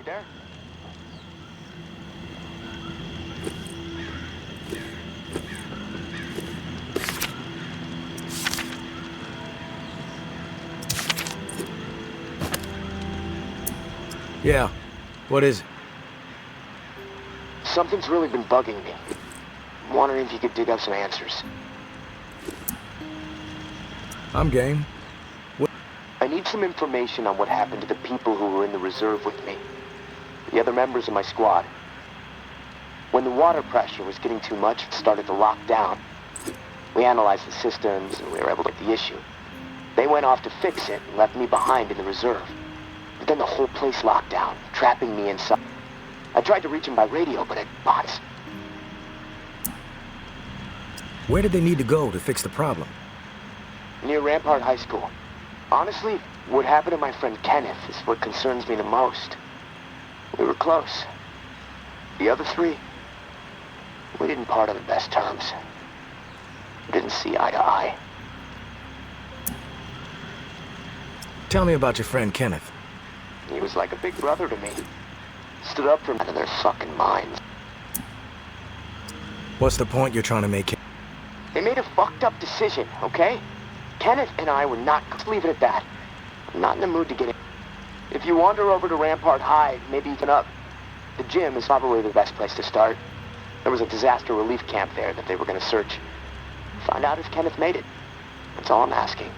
there? Yeah. What is it? Something's really been bugging me. I'm wondering if you could dig up some answers. I'm game. I need some information on what happened to the people who were in the reserve with me. The other members of my squad. When the water pressure was getting too much, it started to lock down. We analyzed the systems and we were able to get the issue. They went off to fix it and left me behind in the reserve. But then the whole place locked down, trapping me inside. I tried to reach them by radio, but it bots. Where did they need to go to fix the problem? Near Rampart High School. Honestly, what happened to my friend Kenneth is what concerns me the most. We were close. The other three, we didn't part on the best terms. We didn't see eye to eye. Tell me about your friend Kenneth. He was like a big brother to me. Stood up for me out of their fucking minds. What's the point you're trying to make? They made a fucked up decision, okay? Kenneth and I were not... Let's leave it at that. I'm not in the mood to get in. If you wander over to Rampart High, maybe you can up. The gym is probably the best place to start. There was a disaster relief camp there that they were going to search. Find out if Kenneth made it. That's all I'm asking.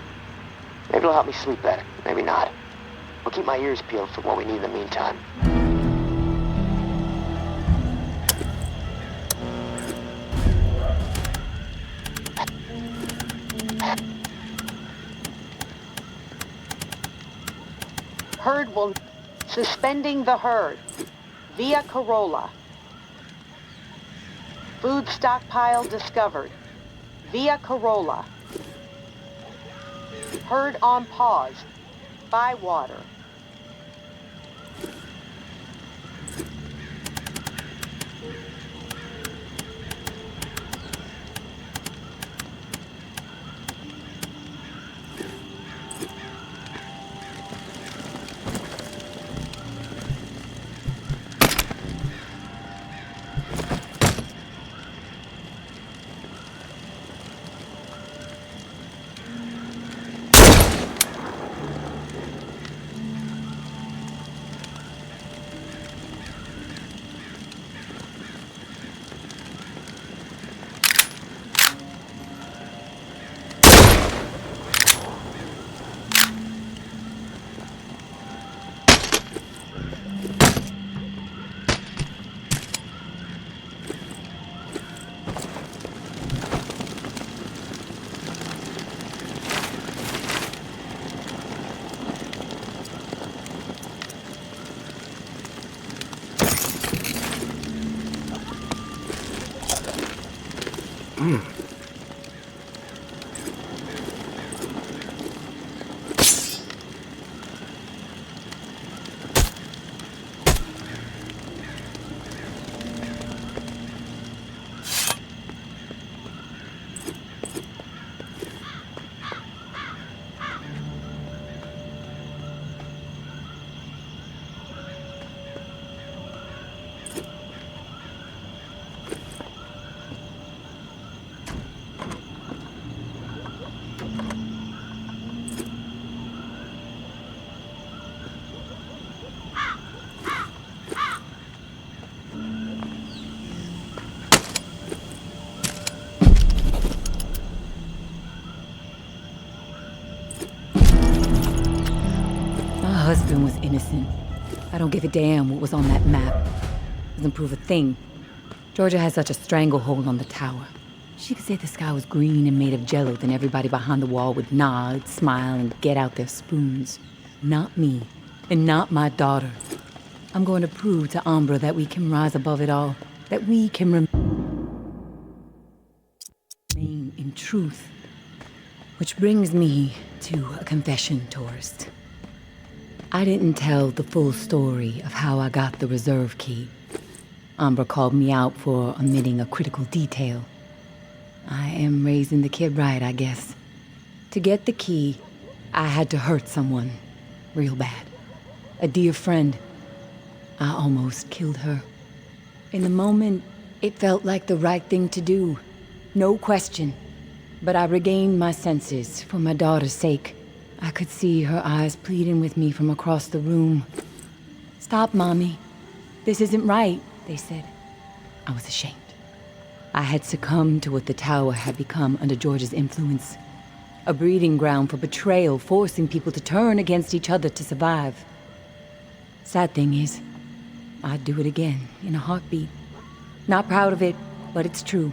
Maybe it'll help me sleep better. Maybe not. I'll keep my ears peeled for what we need in the meantime. Herd will... Suspending the herd. Via Corolla. Food stockpile discovered. Via Corolla. Herd on pause. Bywater. My husband was innocent. I don't give a damn what was on that map. Doesn't prove a thing. Georgia has such a stranglehold on the tower. She could say the sky was green and made of jello, then everybody behind the wall would nod, smile, and get out their spoons. Not me, and not my daughter. I'm going to prove to Umbra that we can rise above it all, that we can remain in truth. Which brings me to a confession, tourist. I didn't tell the full story of how I got the reserve key. Umbra called me out for omitting a critical detail. I am raising the kid right, I guess. To get the key, I had to hurt someone. Real bad. A dear friend. I almost killed her. In the moment, it felt like the right thing to do. No question. But I regained my senses for my daughter's sake. I could see her eyes pleading with me from across the room. "Stop, Mommy. This isn't right," they said. I was ashamed. I had succumbed to what the tower had become under George's influence. A breeding ground for betrayal, forcing people to turn against each other to survive. Sad thing is, I'd do it again in a heartbeat. Not proud of it, but it's true.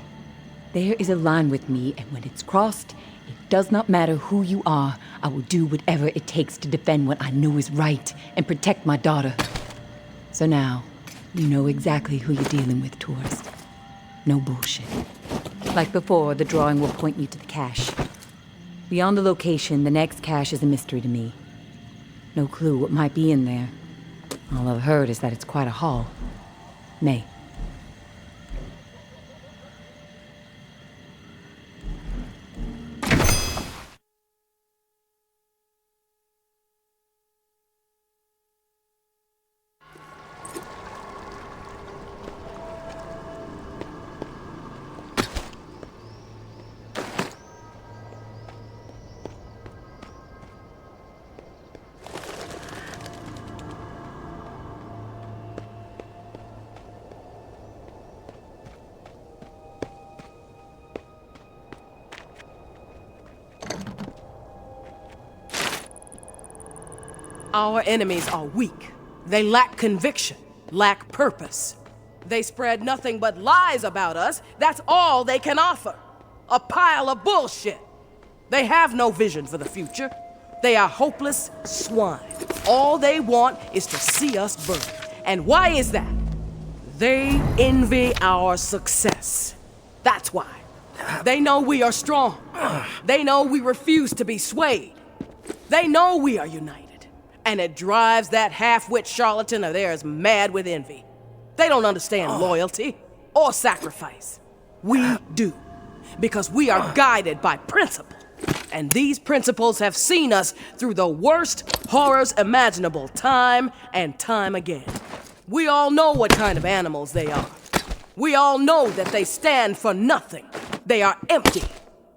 There is a line with me, and when it's crossed, it does not matter who you are. I will do whatever it takes to defend what I know is right and protect my daughter. So now, you know exactly who you're dealing with, tourist. No bullshit. Like before, the drawing will point you to the cache. Beyond the location, the next cache is a mystery to me. No clue what might be in there. All I've heard is that it's quite a haul. May. Our enemies are weak. They lack conviction, lack purpose. They spread nothing but lies about us. That's all they can offer. A pile of bullshit. They have no vision for the future. They are hopeless swine. All they want is to see us burn. And why is that? They envy our success. That's why. They know we are strong. They know we refuse to be swayed. They know we are united. And it drives that half-wit charlatan of theirs mad with envy. They don't understand loyalty or sacrifice. We do. Because we are guided by principle. And these principles have seen us through the worst horrors imaginable time and time again. We all know what kind of animals they are. We all know that they stand for nothing. They are empty,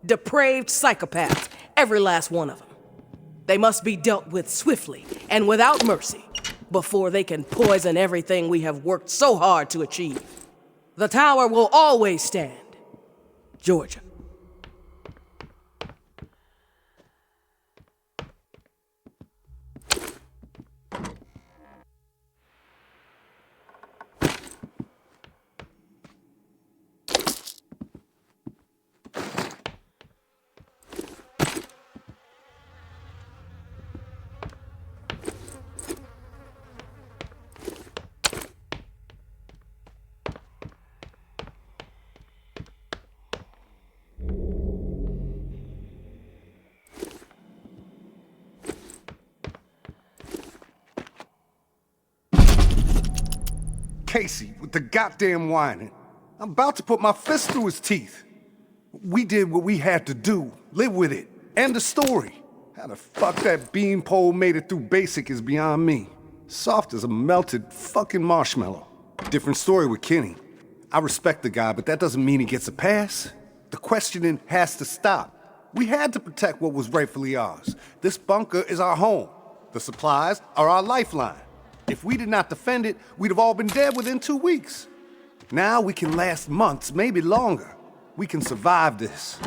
depraved psychopaths, every last one of them. They must be dealt with swiftly and without mercy before they can poison everything we have worked so hard to achieve. The tower will always stand. Georgia. Casey with the goddamn whining. I'm about to put my fist through his teeth. We did what we had to do. Live with it. End the story. How the fuck that beanpole made it through basic is beyond me. Soft as a melted fucking marshmallow. Different story with Kenny. I respect the guy, but that doesn't mean he gets a pass. The questioning has to stop. We had to protect what was rightfully ours. This bunker is our home. The supplies are our lifeline. If we did not defend it, we'd have all been dead within 2 weeks. Now we can last months, maybe longer. We can survive this.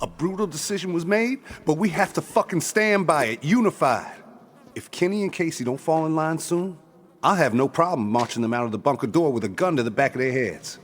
A brutal decision was made, but we have to fucking stand by it, unified. If Kenny and Casey don't fall in line soon, I'll have no problem marching them out of the bunker door with a gun to the back of their heads.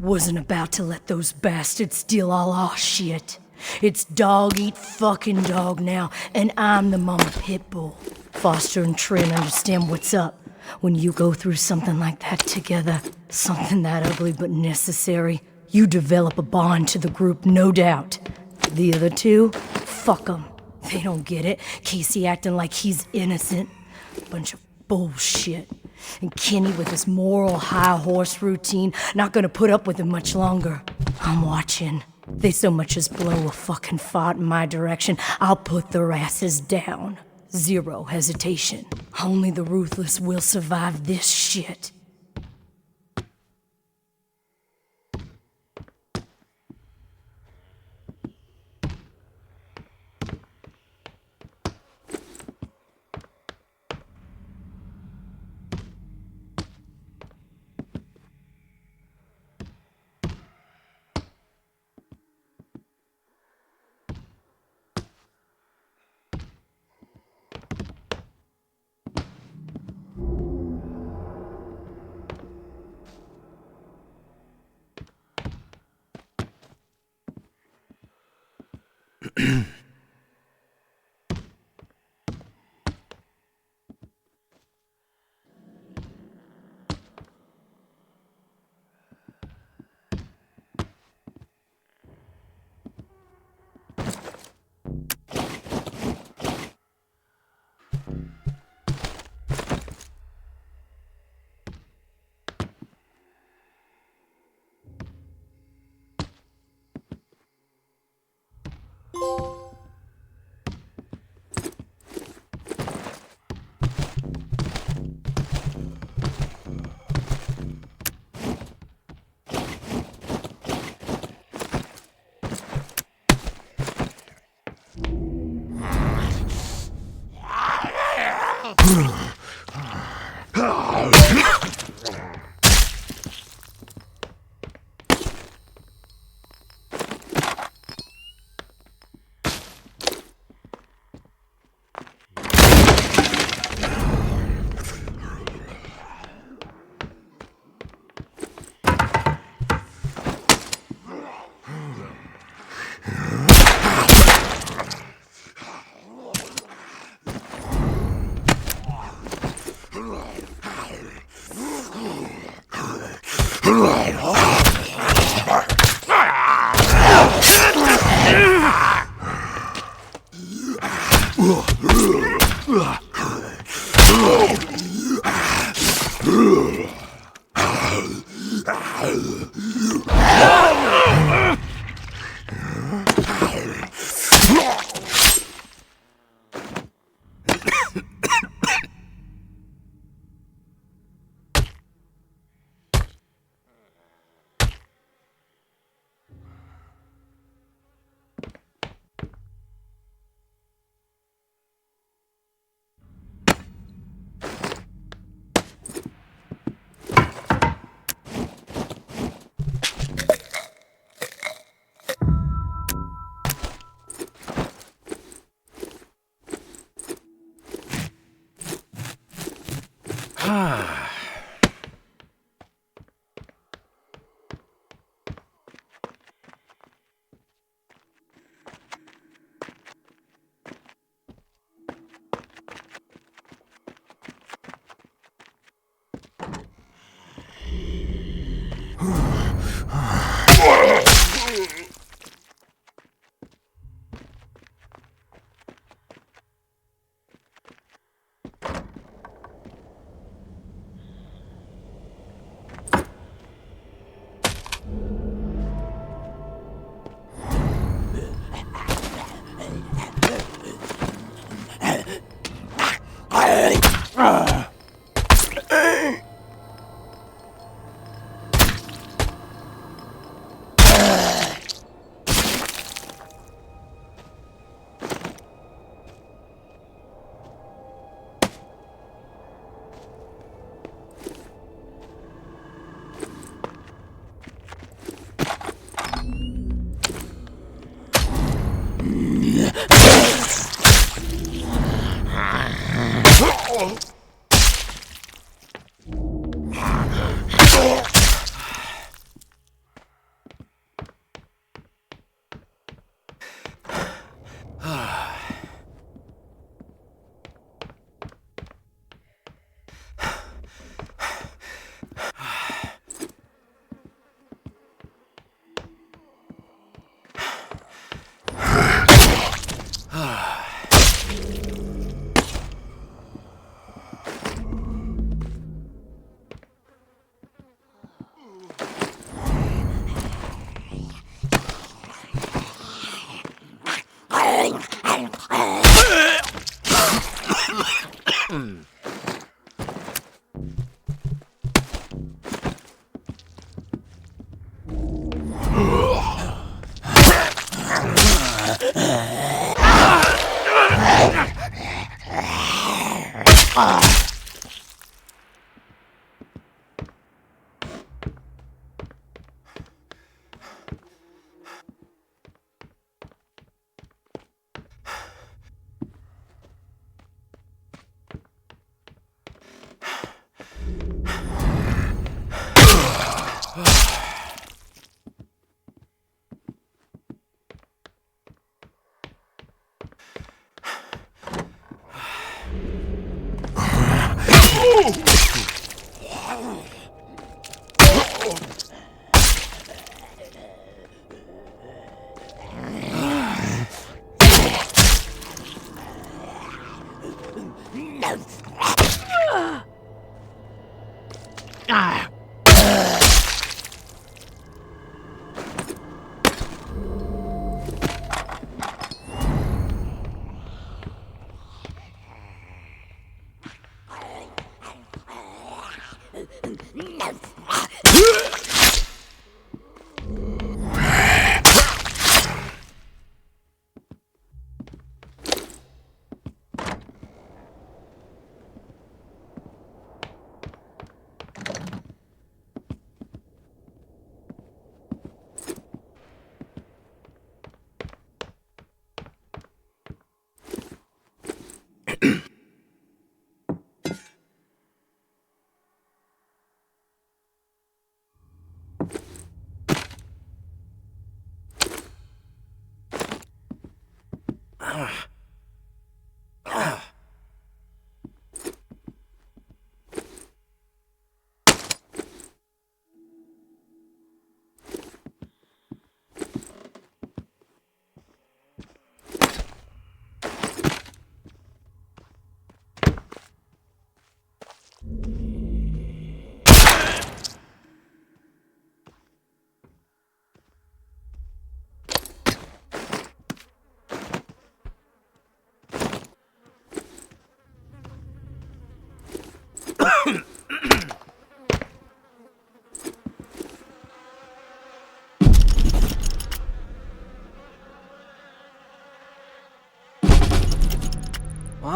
Wasn't about to let those bastards steal all our shit. It's dog eat fucking dog now, and I'm the mama pit bull. Foster and Trin understand what's up when you go through something like that together. Something that ugly but necessary. You develop a bond to the group, no doubt. The other two, fuck them. They don't get it. Casey acting like he's innocent. Bunch of bullshit. And Kenny with his moral high horse routine, not gonna put up with it much longer. I'm watching. They so much as blow a fucking fart in my direction, I'll put their asses down. Zero hesitation. Only the ruthless will survive this shit.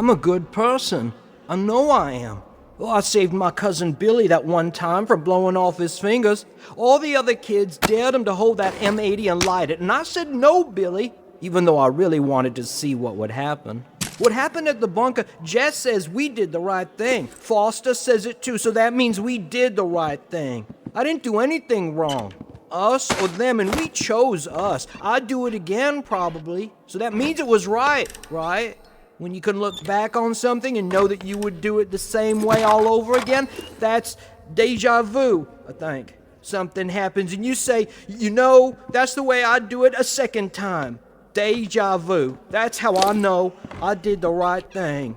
I'm a good person. I know I am. Well, I saved my cousin Billy that one time from blowing off his fingers. All the other kids dared him to hold that M80 and light it, and I said no, Billy, even though I really wanted to see what would happen. What happened at the bunker, Jess says we did the right thing. Foster says it too, so that means we did the right thing. I didn't do anything wrong. Us or them, and we chose us. I'd do it again, probably. So that means it was right, right? When you can look back on something and know that you would do it the same way all over again, that's deja vu, I think. Something happens and you say, you know, that's the way I'd do it a second time. Deja vu. That's how I know I did the right thing.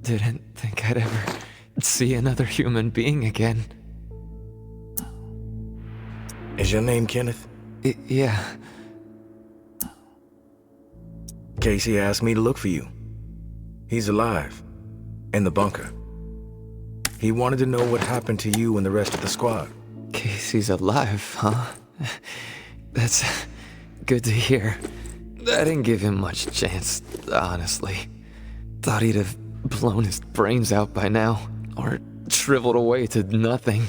Didn't think I'd ever see another human being again. Is your name Kenneth? Yeah. Casey asked me to look for you. He's alive. In the bunker. He wanted to know what happened to you and the rest of the squad. Casey's alive, huh? That's good to hear. I didn't give him much chance, honestly. Thought he'd have blown his brains out by now, or shriveled away to nothing.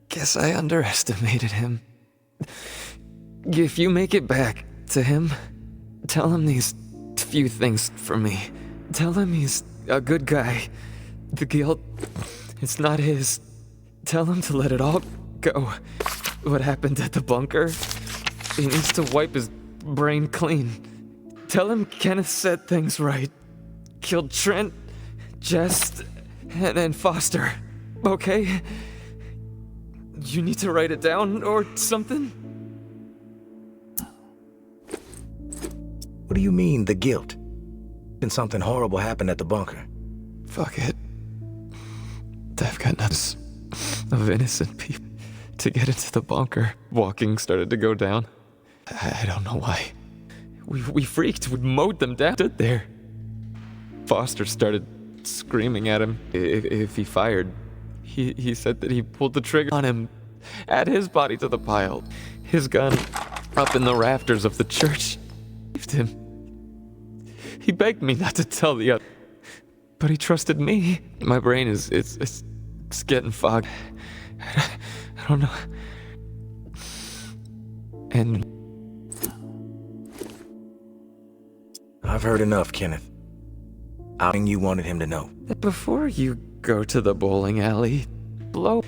Guess I underestimated him. If you make it back to him, tell him these few things for me. Tell him he's a good guy. The guilt, it's not his. Tell him to let it all go. What happened at the bunker? He needs to wipe his brain clean. Tell him Kenneth said things right. Killed Trent, Jess, and Foster. Okay? You need to write it down or something? What do you mean, the guilt? And something horrible happened at the bunker. Fuck it. I've got nothing of innocent people to get into the bunker. Walking started to go down. I don't know why. We freaked. We mowed them down. Stood there. Foster started screaming at him if he fired. He said that he pulled the trigger on him, add his body to the pile. His gun up in the rafters of the church. Him. He begged me not to tell the other, but he trusted me. My brain is getting fogged. I don't know. And I've heard enough, Kenneth. I think you wanted him to know. Before you go to the bowling alley, blow.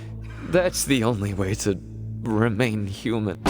That's the only way to remain human.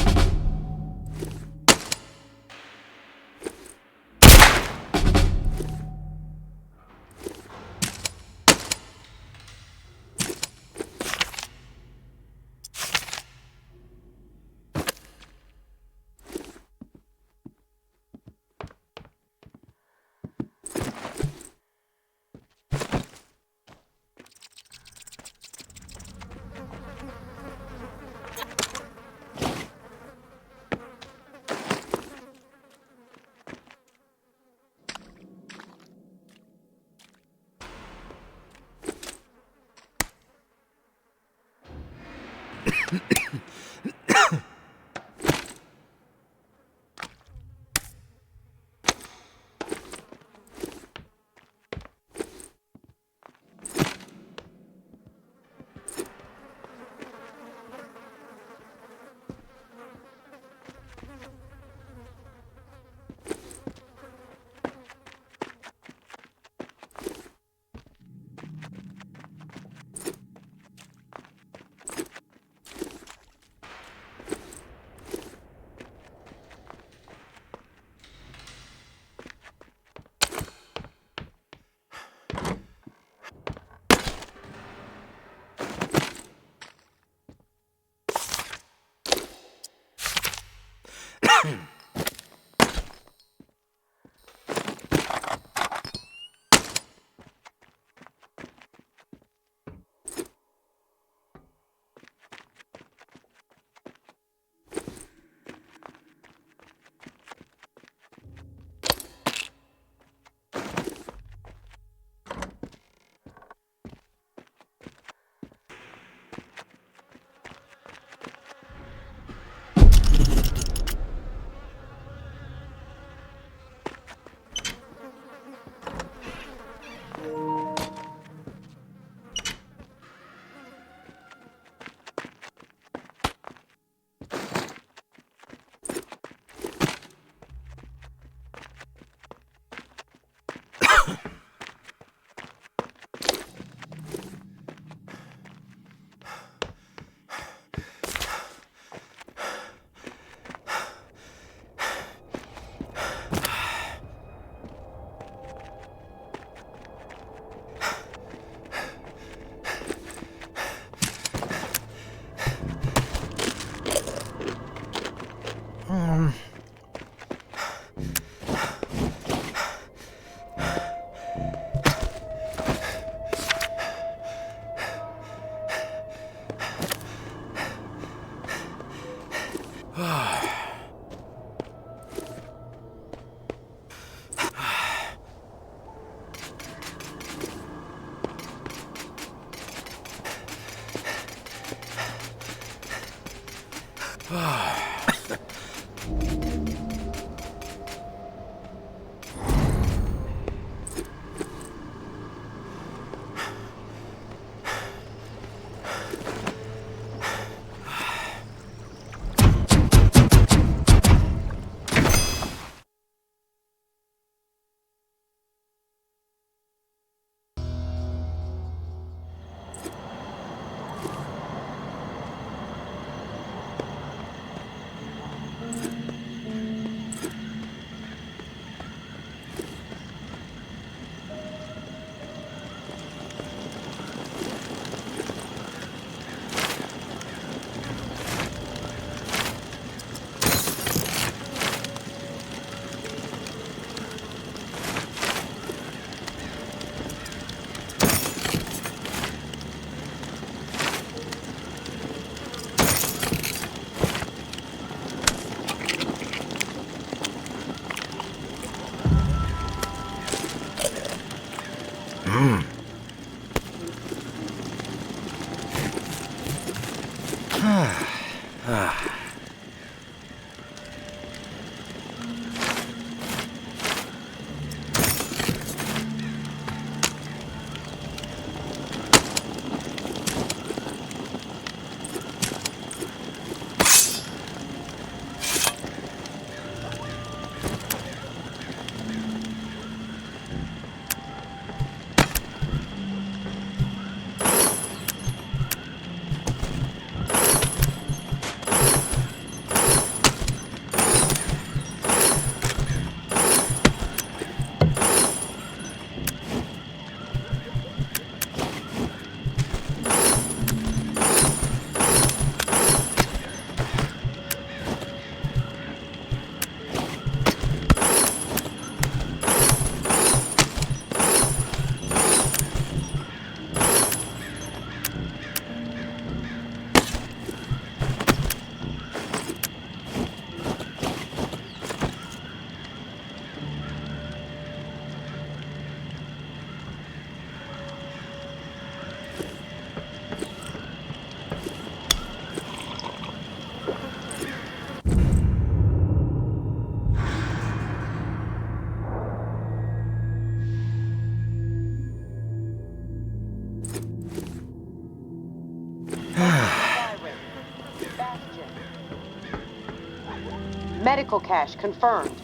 Medical cache confirmed.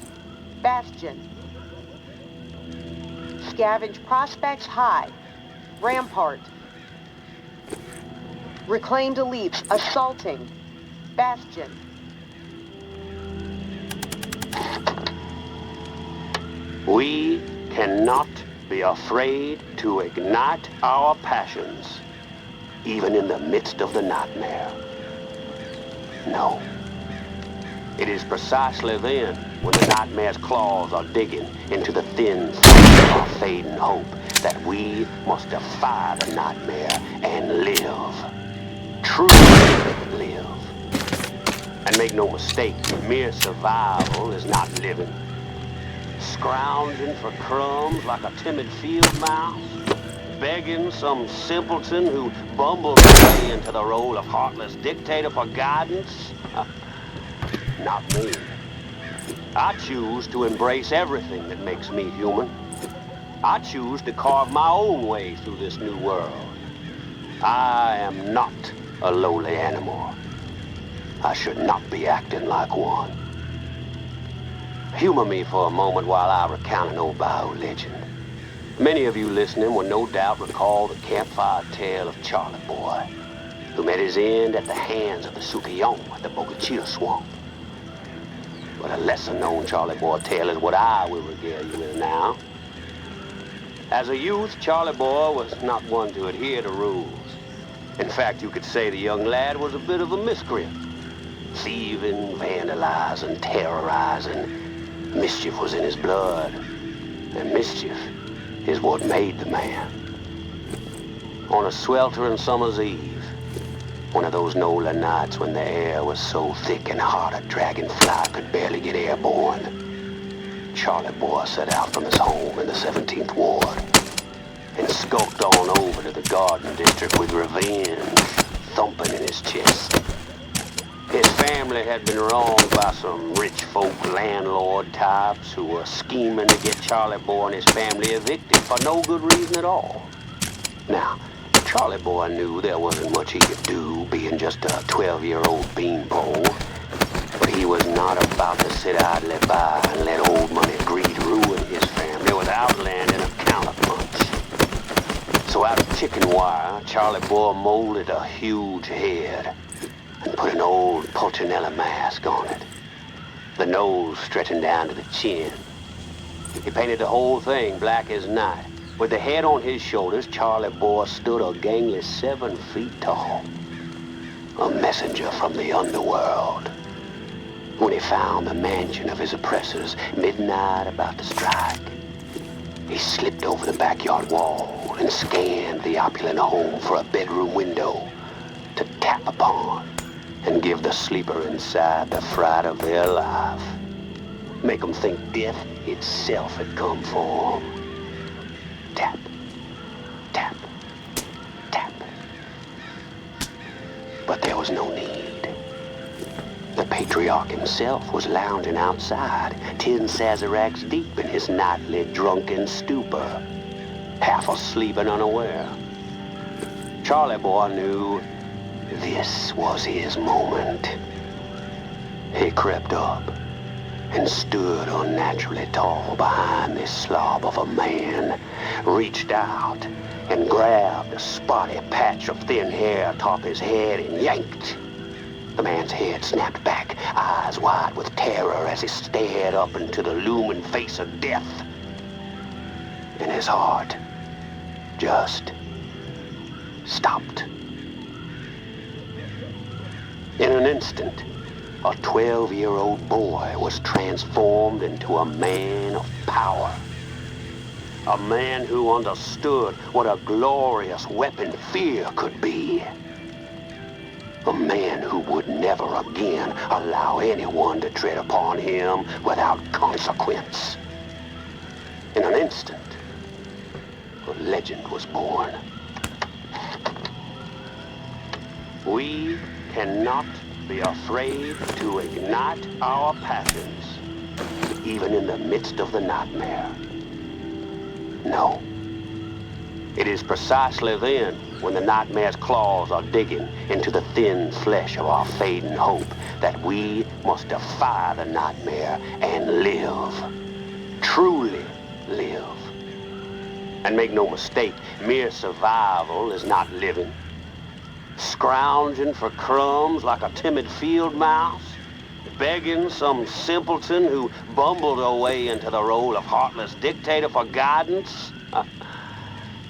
Bastion. Scavenge prospects high. Rampart. Reclaimed elites assaulting. Bastion. We cannot be afraid to ignite our passions, even in the midst of the nightmare. No. It is precisely then, when the nightmare's claws are digging into the thin flesh of our fading hope, that we must defy the nightmare and live. Truly live. And make no mistake, mere survival is not living. Scrounging for crumbs like a timid field mouse, begging some simpleton who bumbles his way into the role of heartless dictator for guidance? Not me. I choose to embrace everything that makes me human. I choose to carve my own way through this new world. I am not a lowly animal. I should not be acting like one. Humor me for a moment while I recount an old Bayou legend. Many of you listening will no doubt recall the campfire tale of Charlie Boy, who met his end at the hands of the Sukiyon at the Bogachita Swamp. But a lesser-known Charlie Boy tale is what I will regale you with now. As a youth, Charlie Boy was not one to adhere to rules. In fact, you could say the young lad was a bit of a miscreant. Thieving, vandalizing, terrorizing. Mischief was in his blood. And mischief is what made the man. On a sweltering summer's eve, one of those Nola nights when the air was so thick and hot a dragonfly could barely get airborne, Charlie Boy set out from his home in the 17th Ward and skulked on over to the Garden District with revenge thumping in his chest. His family had been wronged by some rich folk landlord types who were scheming to get Charlie Boy and his family evicted for no good reason at all. Now, Charlie Boy knew there wasn't much he could do, being just a 12-year-old beanpole. But he was not about to sit idly by and let old money greed ruin his family without landing a counterpunch. So out of chicken wire, Charlie Boy molded a huge head and put an old Pulcinella mask on it, the nose stretching down to the chin. He painted the whole thing black as night. With the head on his shoulders, Charlie Boy stood a gangly 7 feet tall. A messenger from the underworld. When he found the mansion of his oppressors, midnight about to strike, he slipped over the backyard wall and scanned the opulent home for a bedroom window to tap upon and give the sleeper inside the fright of their life. Make them think death itself had come for them. Tap, tap, tap. But there was no need. The patriarch himself was lounging outside, 10 Sazeracs deep in his nightly drunken stupor, half asleep and unaware. Charlie Boy knew this was his moment. He crept up and stood unnaturally tall behind this slob of a man, reached out and grabbed a spotty patch of thin hair atop his head and yanked. The man's head snapped back, eyes wide with terror as he stared up into the looming face of death. And his heart just stopped. In an instant, a 12-year-old boy was transformed into a man of power. A man who understood what a glorious weapon fear could be. A man who would never again allow anyone to tread upon him without consequence. In an instant, a legend was born. We cannot be afraid to ignite our passions, even in the midst of the nightmare. No. It is precisely then, when the nightmare's claws are digging into the thin flesh of our fading hope, that we must defy the nightmare and live. Truly live. And make no mistake, mere survival is not living. Scrounging for crumbs like a timid field mouse, begging some simpleton who bumbled away into the role of heartless dictator for guidance?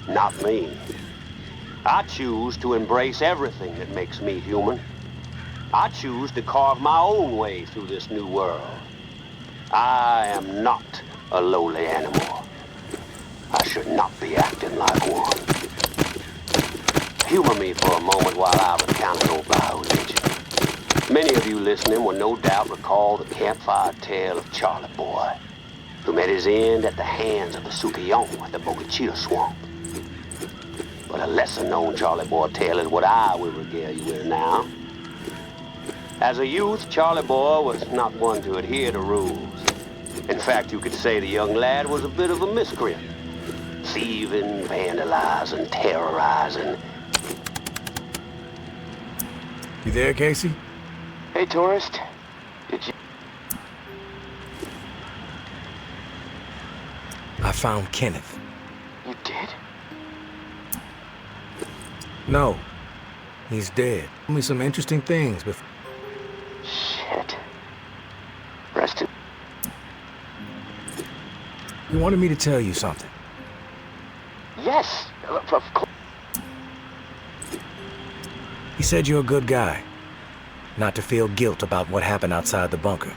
Not me. I choose to embrace everything that makes me human. I choose to carve my own way through this new world. I am not a lowly animal. I should not be acting like one. Humor me for a moment while I recount an old Bayou legend. Many of you listening will no doubt recall the campfire tale of Charlie Boy, who met his end at the hands of the Sukiyon at the Bogachita Swamp. But a lesser-known Charlie Boy tale is what I will regale you with now. As a youth, Charlie Boy was not one to adhere to rules. In fact, you could say the young lad was a bit of a miscreant. Thieving, vandalizing, terrorizing. You there, Casey? Hey, tourist. Did you... I found Kenneth. You did? No. He's dead. Told me some interesting things before. Shit. Rested. He wanted me to tell you something. Yes, of course. He said you're a good guy. Not to feel guilt about what happened outside the bunker.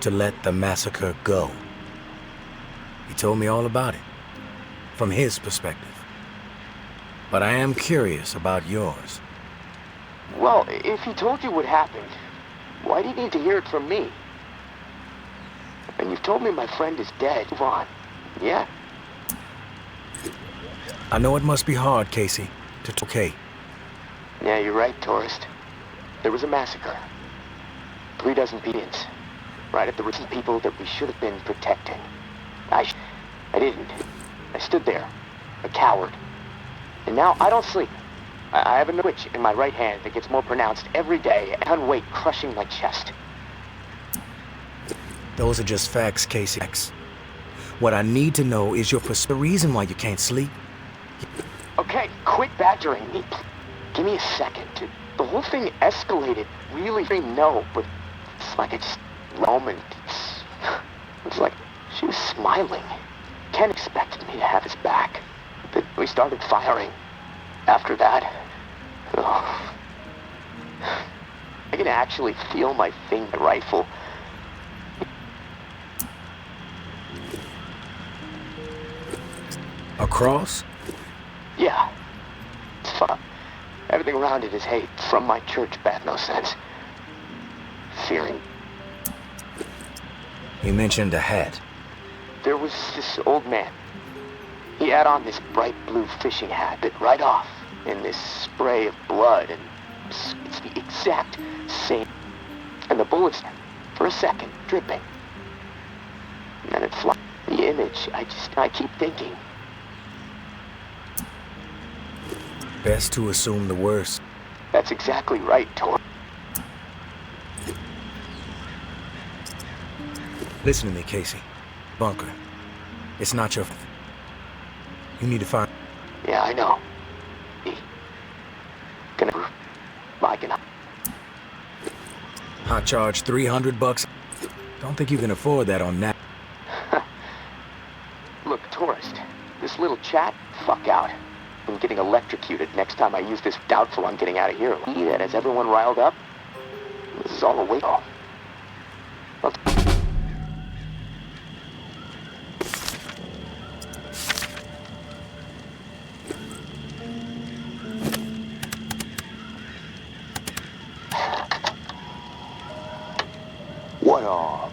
To let the massacre go. He told me all about it. From his perspective. But I am curious about yours. Well, if he told you what happened, why do you need to hear it from me? And you've told me my friend is dead. Move on. Yeah? I know it must be hard, Casey. Okay. Yeah, you're right, tourist. There was a massacre. 3 dozen Indians. Right at the recent people that we should have been protecting. I didn't. I stood there. A coward. And now I don't sleep. I have a twitch in my right hand that gets more pronounced every day, and weight crushing my chest. Those are just facts, Casey. What I need to know is the reason why you can't sleep. Okay, quit badgering me. Give me a second. The whole thing escalated really, no, but it's like it's moment. It's like she was smiling. Ken expected me to have his back. But we started firing. After that, oh, I can actually feel my finger rifle. Across? Yeah. It's fun. Everything around it is hate. From my church, bad no sense. Fearing. You mentioned a hat. There was this old man. He had on this bright blue fishing hat, bit right off in this spray of blood, and it's the exact same. And the bullets, for a second, dripping. And then it flies. The image, I keep thinking. Best to assume the worst. That's exactly right, Tor. Listen to me, Casey. Bunker. It's not your... You need to find... Yeah, I know. I can... I charge $300. Don't think you can afford that on that. Look, tourist, this little chat, fuck out. I'm getting electrocuted next time I use this. Doubtful I'm getting out of here. That has everyone riled up. This is all a wake off. What are?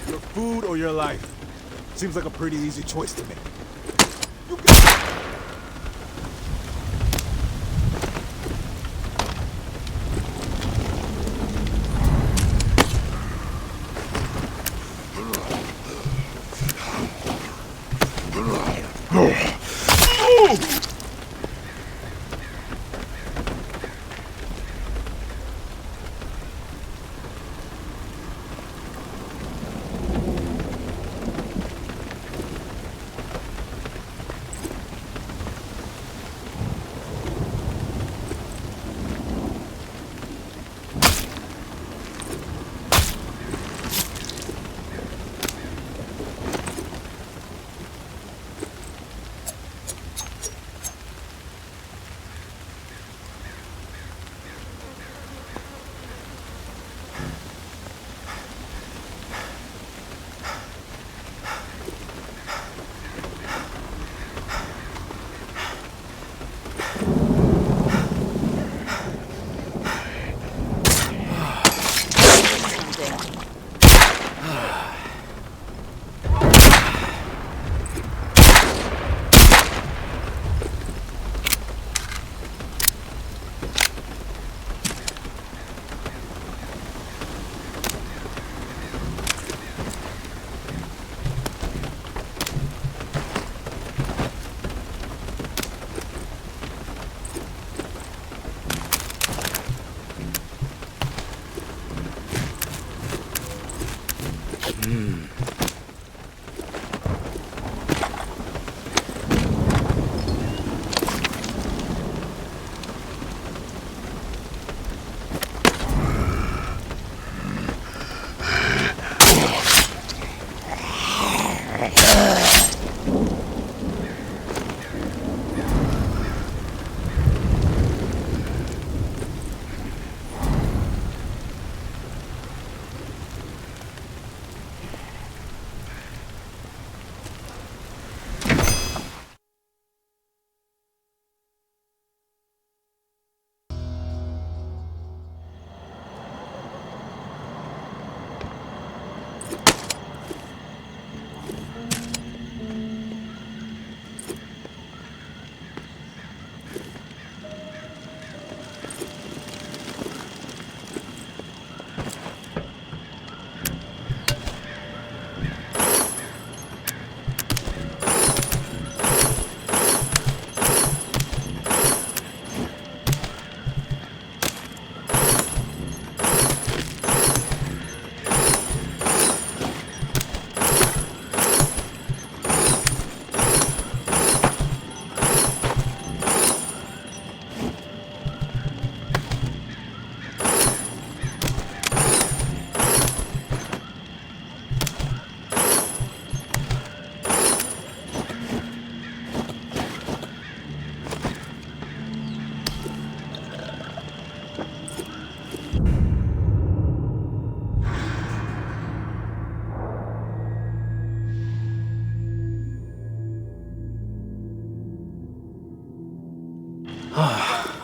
Your food or your life? Seems like a pretty easy choice to make.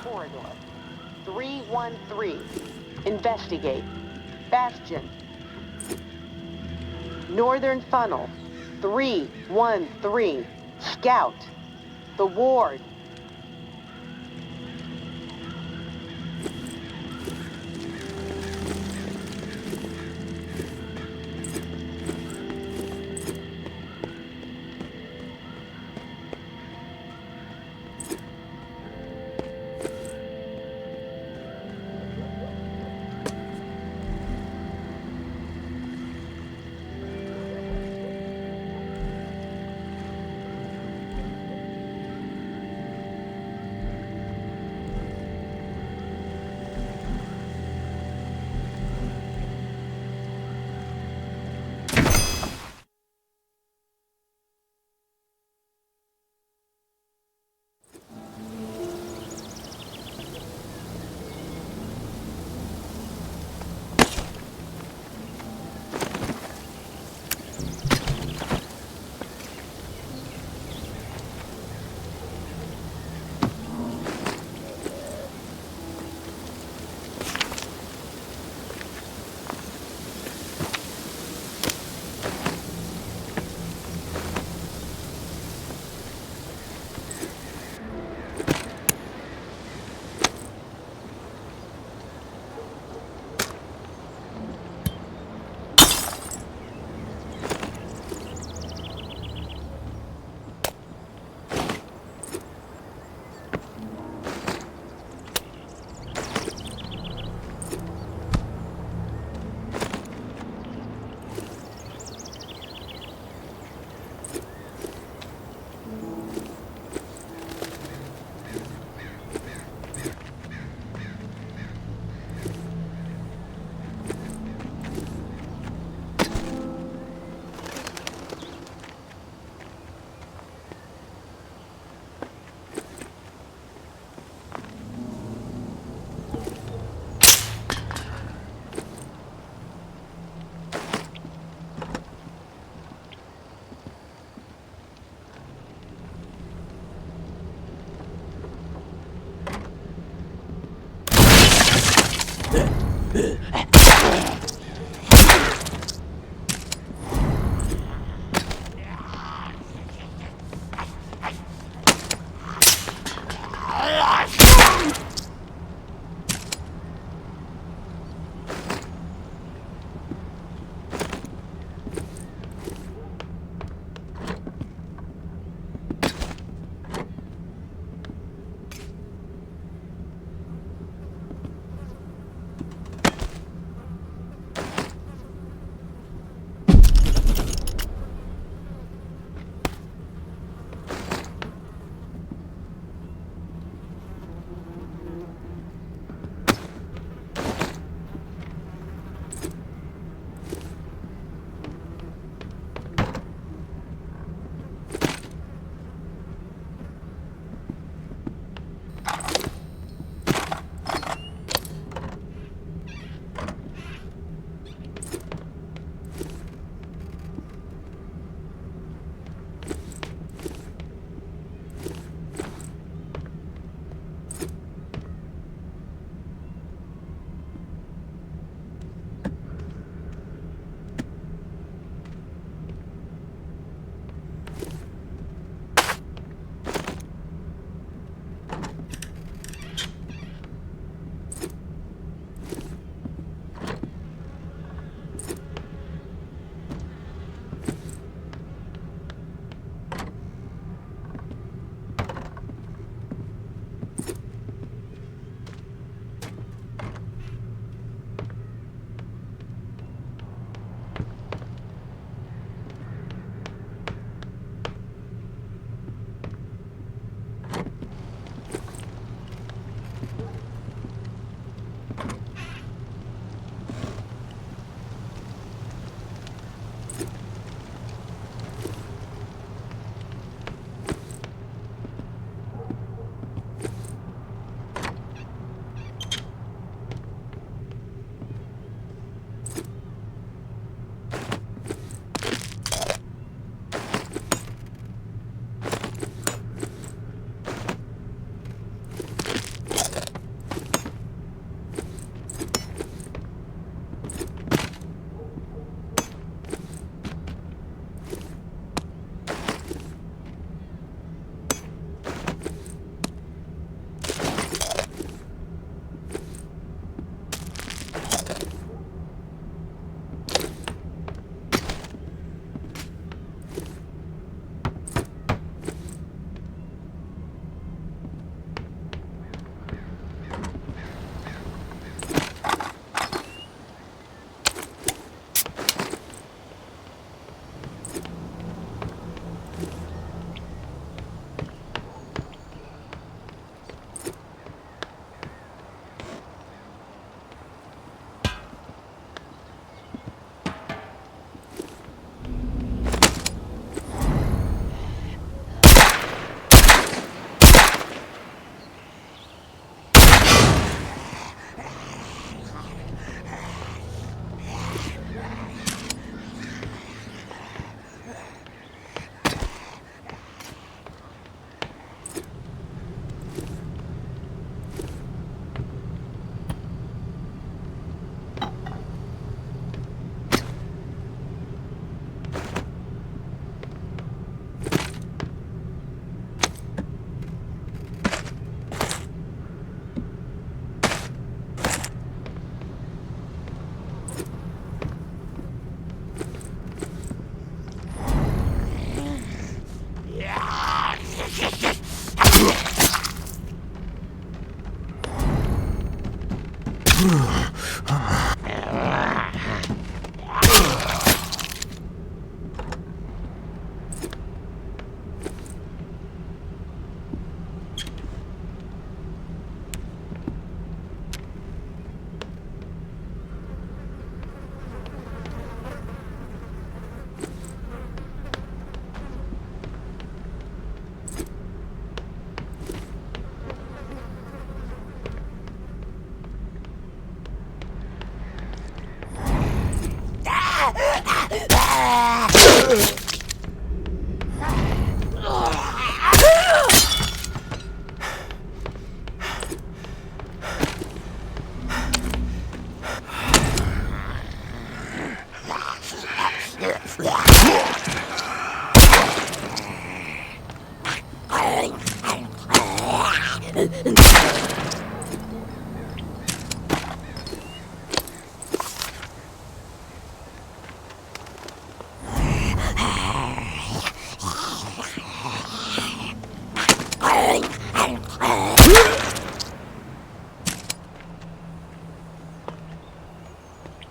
Corridor. 313. Investigate. Bastion. Northern Funnel. 313. Scout. The Ward.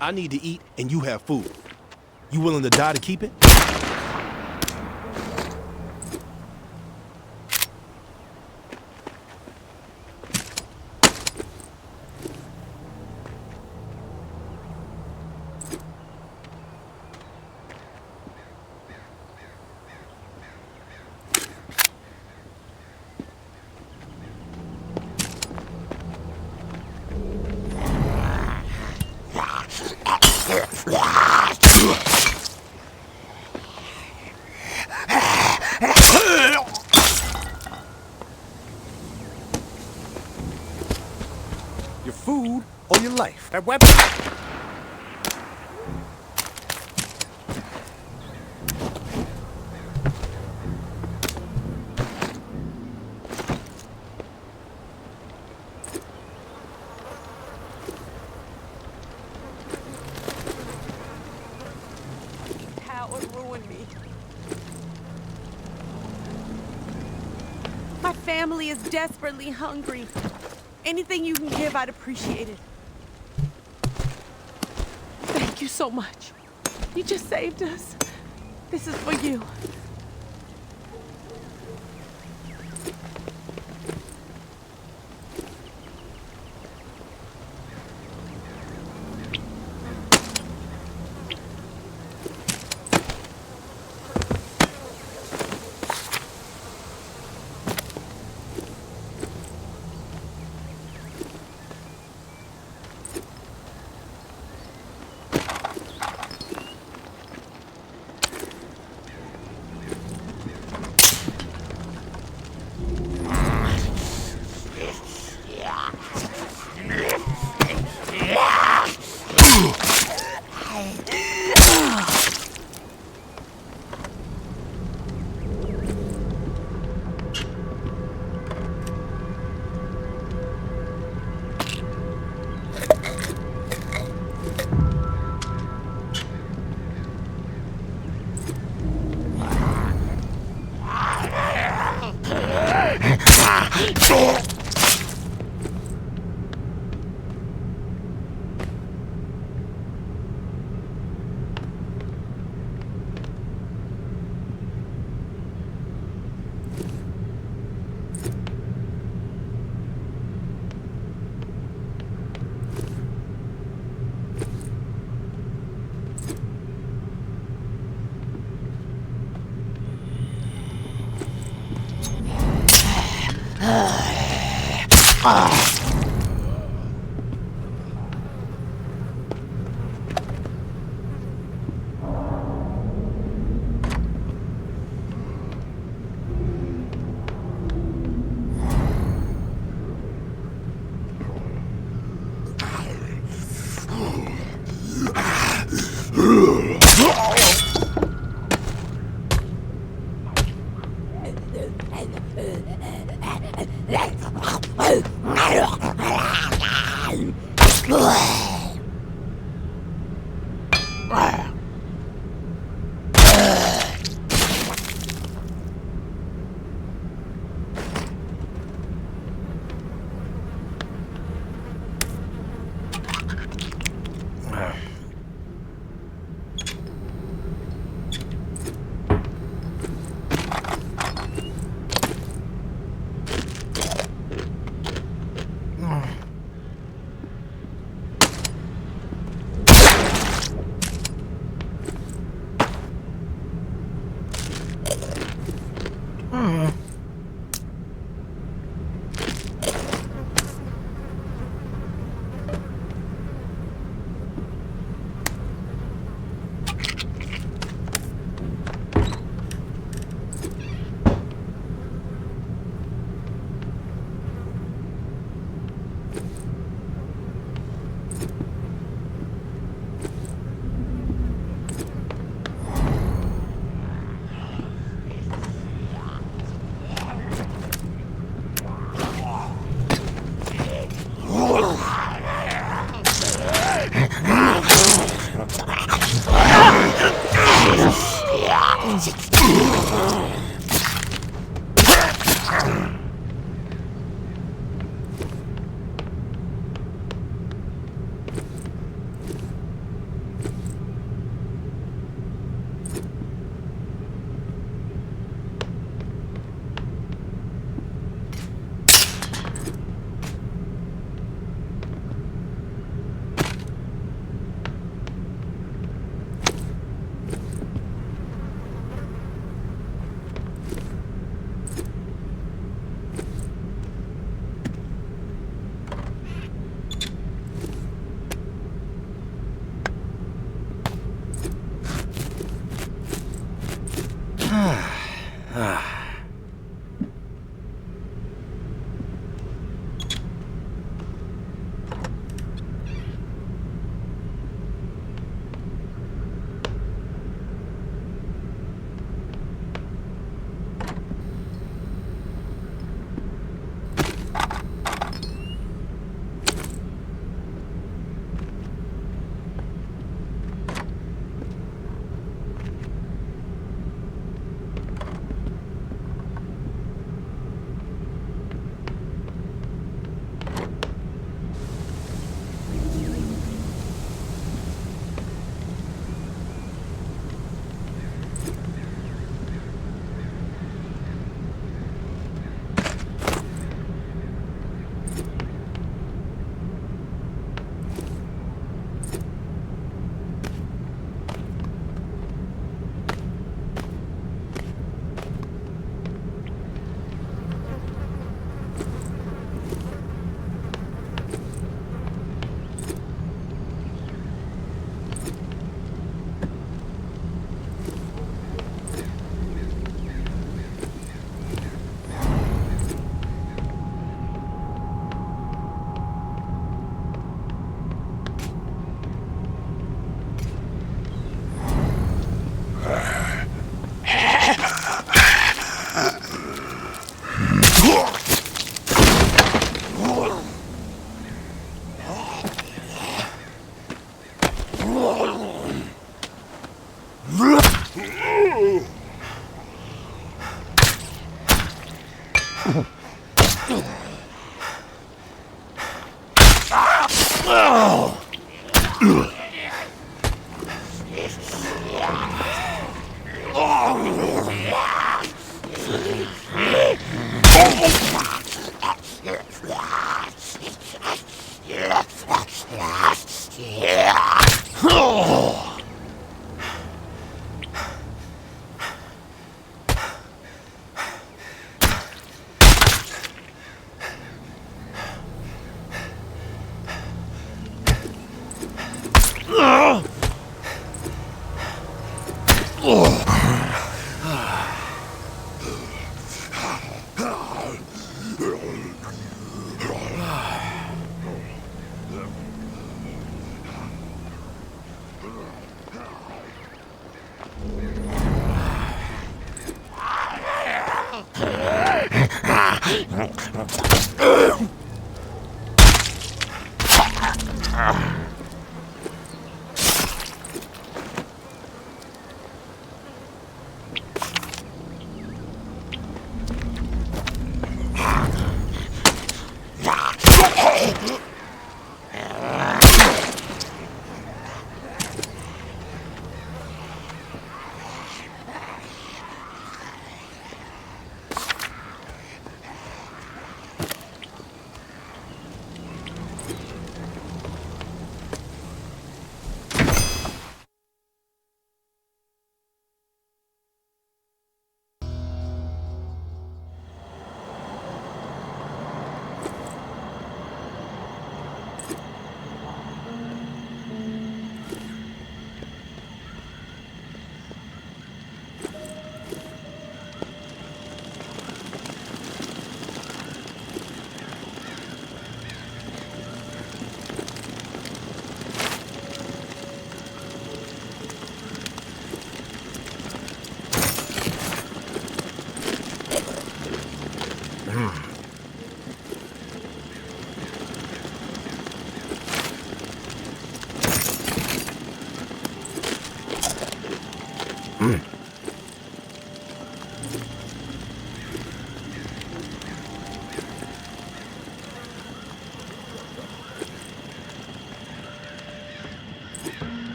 I need to eat, and you have food. You willing to die to keep it? Your food or your life. That weapon. Howard ruined me. My family is desperately hungry. Anything you can give, I'd appreciate it. Thank you so much. You just saved us. This is for you.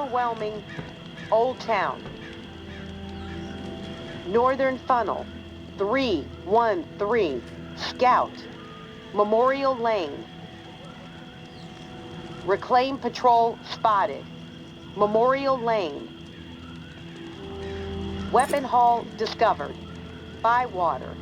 Overwhelming Old Town. Northern Funnel, 313, Scout, Memorial Lane. Reclaim Patrol spotted, Memorial Lane. Weapon haul discovered, Bywater,